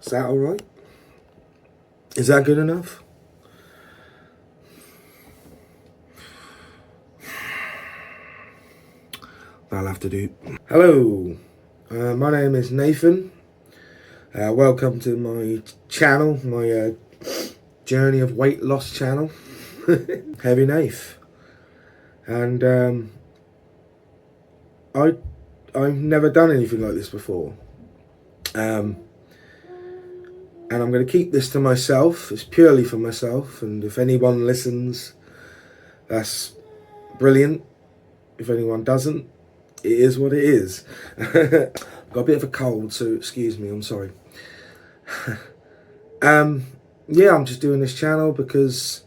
Is that all right? Is that good enough? That'll have to do. Hello, my name is Nathan. Welcome to my channel, my journey of weight loss channel, HeavyNath. And I've never done anything like this before. And I'm going to keep this to myself. It's purely for myself. And if anyone listens, that's brilliant. If anyone doesn't, it is what it is. I've got a bit of a cold, so excuse me, I'm sorry. Yeah, I'm just doing this channel because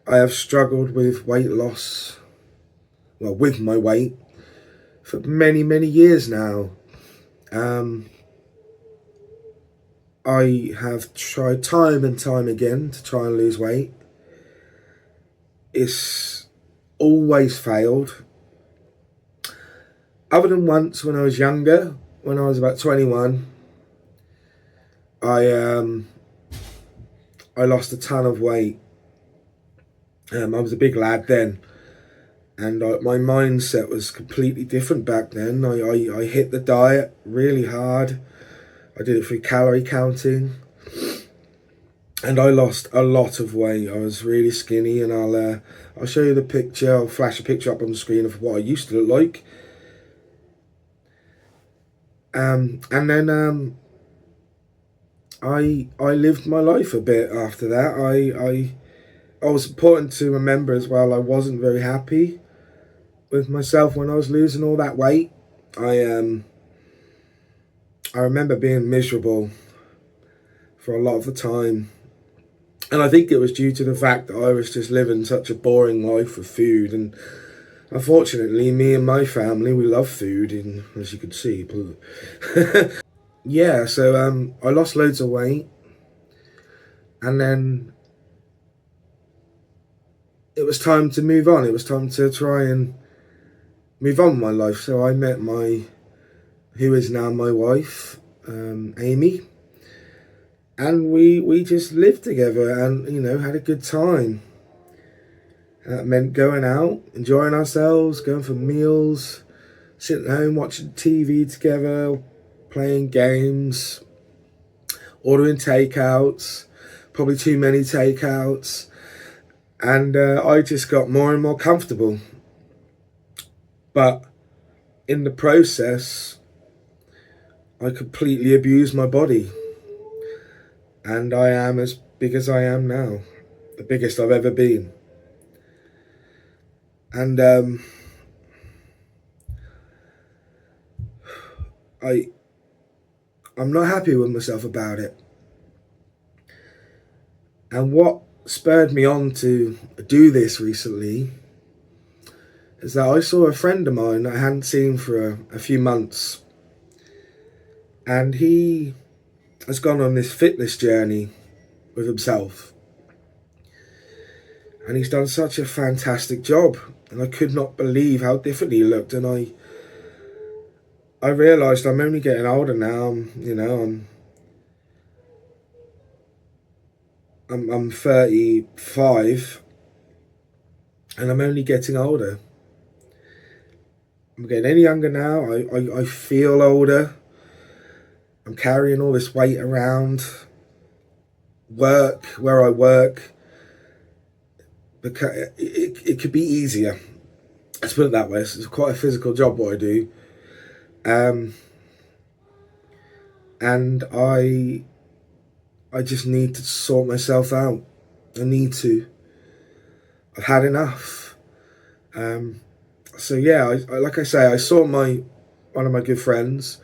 I have struggled with weight loss, well, with my weight, for many, many years now. I have tried time and time again to try and lose weight. It's always failed. Other than once when I was younger, when I was about 21, I lost a ton of weight. I was a big lad then, and my mindset was completely different back then. I hit the diet really hard. I did it through calorie counting, and I lost a lot of weight. I was really skinny, and I'll show you the picture. I'll flash a picture up on the screen of what I used to look like. And then I lived my life a bit after that. I was important to remember as well. I wasn't very happy with myself when I was losing all that weight. I remember being miserable for a lot of the time. And I think it was due to the fact that I was just living such a boring life with food. And unfortunately, me and my family, we love food, and as you can see. Yeah, so I lost loads of weight. And then it was time to move on. It was time to try and move on with my life. So I met who is now my wife, Amy, and we just lived together and, you know, had a good time. That meant going out, enjoying ourselves, going for meals, sitting at home watching TV together, playing games, ordering takeouts, probably too many takeouts, and I just got more and more comfortable. But in the process, I completely abused my body, and I am as big as I am now, the biggest I've ever been. And I'm not happy with myself about it. And what spurred me on to do this recently is that I saw a friend of mine that I hadn't seen for a few months. And he has gone on this fitness journey with himself. And he's done such a fantastic job. And I could not believe how different he looked. And I realised I'm only getting older now. I'm 35. And I'm only getting older. I'm getting any younger now. I feel older. I'm carrying all this weight around. Work, where I work, because it could be easier. Let's put it that way. It's quite a physical job what I do. And I just need to sort myself out. I need to. I've had enough. So yeah, like I say, I saw one of my good friends.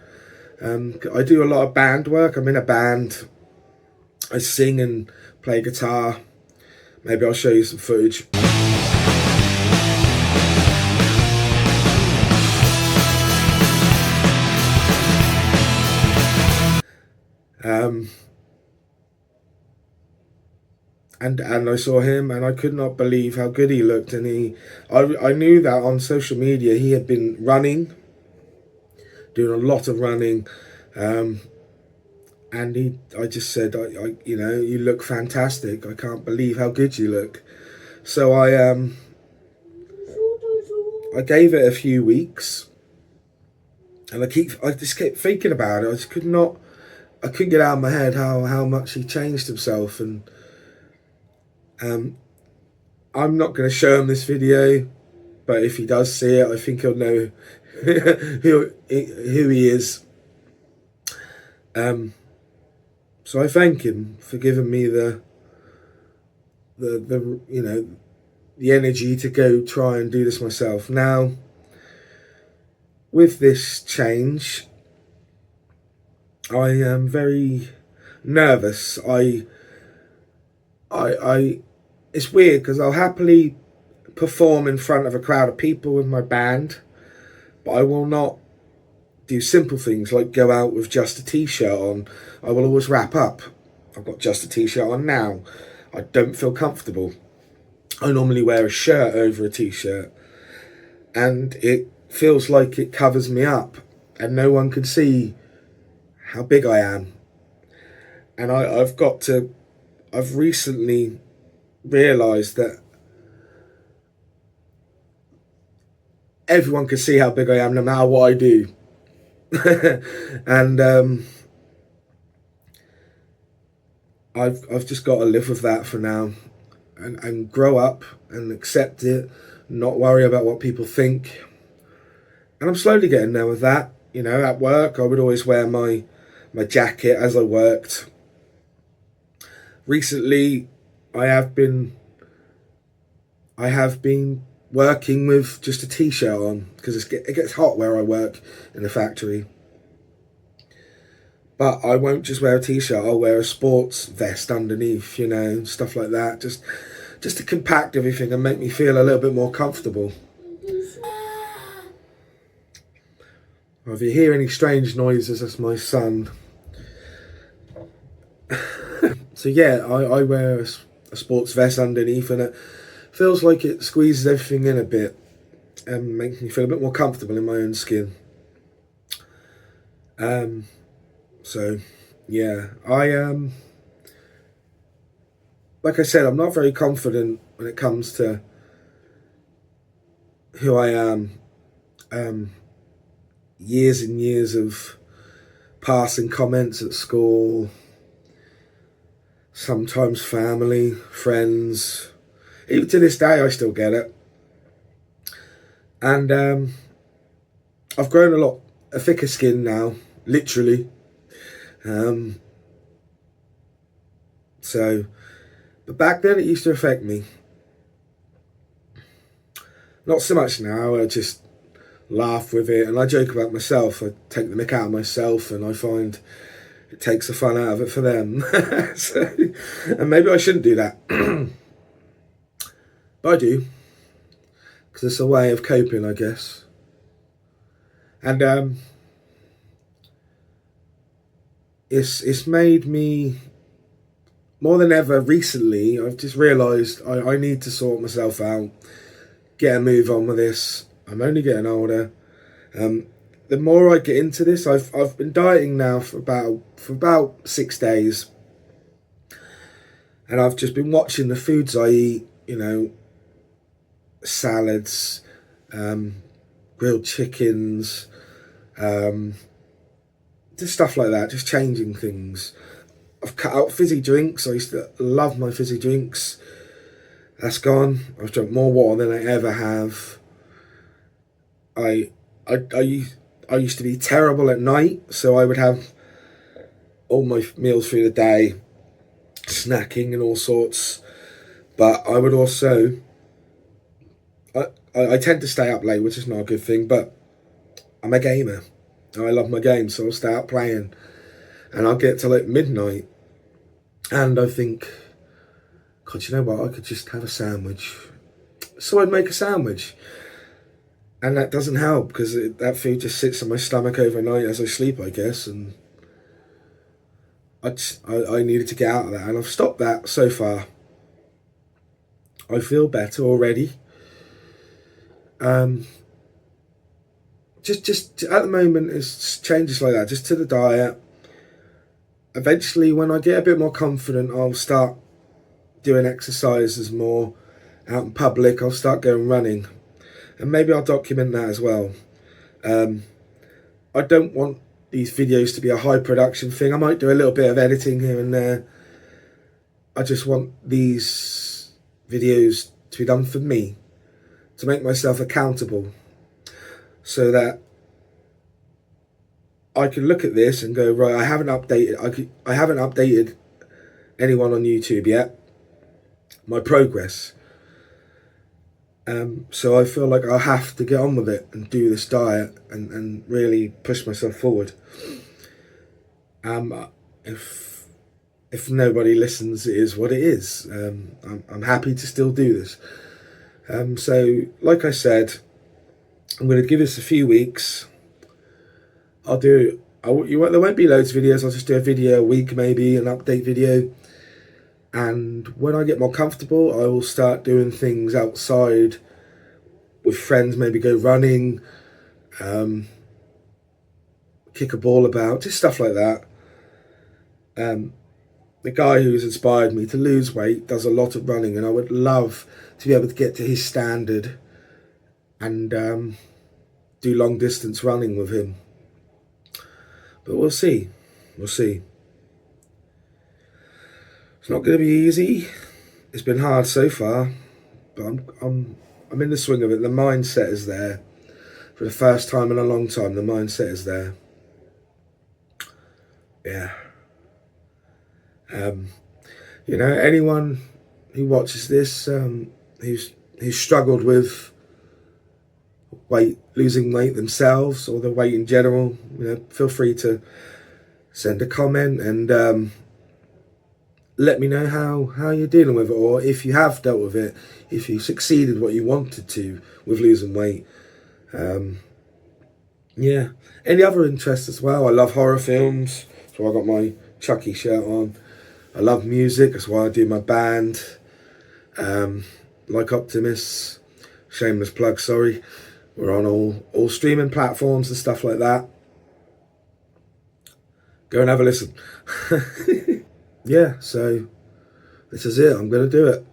I do a lot of band work. I'm in a band. I sing and play guitar. Maybe I'll show you some footage. And I saw him, and I could not believe how good he looked. And I knew that on social media he had been running, doing a lot of running, And I just said, you know, you look fantastic. I can't believe how good you look. So I gave it a few weeks, and I just kept thinking about it. I couldn't get out of my head how much he changed himself. And um, I'm not going to show him this video, but if he does see it, I think he'll know who he is. So I thank him for giving me the you know, the energy to go try and do this myself. Now, with this change, I am very nervous. I it's weird because I'll happily perform in front of a crowd of people with my band, but I will not do simple things like go out with just a t-shirt on. I will always wrap up. I've got just a t-shirt on now. I don't feel comfortable. I normally wear a shirt over a t-shirt, and it feels like it covers me up, and no one can see how big I am. And I've recently realised that everyone can see how big I am no matter what I do. And I've just got to live with that for now, and grow up and accept it, not worry about what people think. And I'm slowly getting there with that. You know, at work I would always wear my jacket as I worked. Recently, I have been working with just a t-shirt on because it gets hot where I work in the factory. But I won't just wear a t-shirt. I'll wear a sports vest underneath, you know, stuff like that. Just to compact everything and make me feel a little bit more comfortable. If you hear any strange noises, that's my son. So yeah, I wear a sports vest underneath, and it feels like it squeezes everything in a bit and makes me feel a bit more comfortable in my own skin. So yeah, like I said, I'm not very confident when it comes to who I am. Years and years of passing comments at school, sometimes family, friends. Even to this day, I still get it. And I've grown a thicker skin now, literally. But back then it used to affect me. Not so much now. I just laugh with it, and I joke about myself. I take the mick out of myself, and I find it takes the fun out of it for them. And maybe I shouldn't do that, but I do, because it's a way of coping, I guess. And it's made me, more than ever recently, I've just realised I need to sort myself out, get a move on with this. I'm only getting older. The more I get into this, I've been dieting now for about 6 days, and I've just been watching the foods I eat. You know, salads, grilled chickens, just stuff like that. Just changing things. I've cut out fizzy drinks. I used to love my fizzy drinks. That's gone. I've drunk more water than I ever have. I used to be terrible at night, so I would have all my meals through the day, snacking and all sorts. But I would also, I tend to stay up late, which is not a good thing, but I'm a gamer. I love my game, so I'll stay out playing. And I'll get to like midnight, and I think, God, you know what, I could just have a sandwich. So I'd make a sandwich. And that doesn't help, because that food just sits in my stomach overnight as I sleep, I guess. And I needed to get out of that, and I've stopped that so far. I feel better already. Just at the moment, it's changes like that, just to the diet, eventually, when I get a bit more confident, I'll start doing exercises more out in public. I'll start going running, and maybe I'll document that as well. I don't want these videos to be a high production thing. I might do a little bit of editing here and there. I just want these videos to be done for me, to make myself accountable, so that I can look at this and go, right, I haven't updated anyone on YouTube yet, my progress. So I feel like I'll have to get on with it and do this diet and really push myself forward. If nobody listens, it is what it is. I'm happy to still do this. So, like I said, I'm going to give this a few weeks. There won't be loads of videos. I'll just do a video a week, maybe an update video. And when I get more comfortable, I will start doing things outside with friends, maybe go running, kick a ball about, just stuff like that. The guy who's inspired me to lose weight does a lot of running, and I would love to be able to get to his standard and do long distance running with him. But we'll see. We'll see. It's not going to be easy. It's been hard so far, but I'm in the swing of it. The mindset is there. For the first time in a long time, the mindset is there. Yeah. Anyone who watches this, who's struggled with losing weight themselves or the weight in general, feel free to send a comment and let me know how you're dealing with it, or if you have dealt with it, if you succeeded what you wanted to with losing weight. Yeah. Any other interests as well? I love horror films, so I got my Chucky shirt on. I love music, that's why I do my band. Like Optimus, shameless plug, sorry. We're on all streaming platforms and stuff like that. Go and have a listen. Yeah, so this is it. I'm going to do it.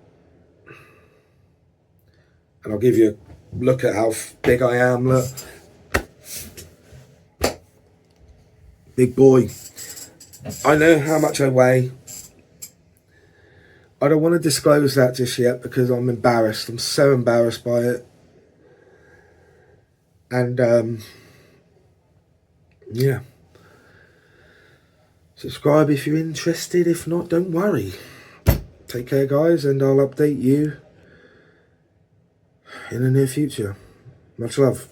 And I'll give you a look at how big I am. Look. Big boy. I know how much I weigh. I don't want to disclose that just yet because I'm embarrassed. I'm so embarrassed by it. And, yeah. Subscribe if you're interested. If not, don't worry. Take care, guys, and I'll update you in the near future. Much love.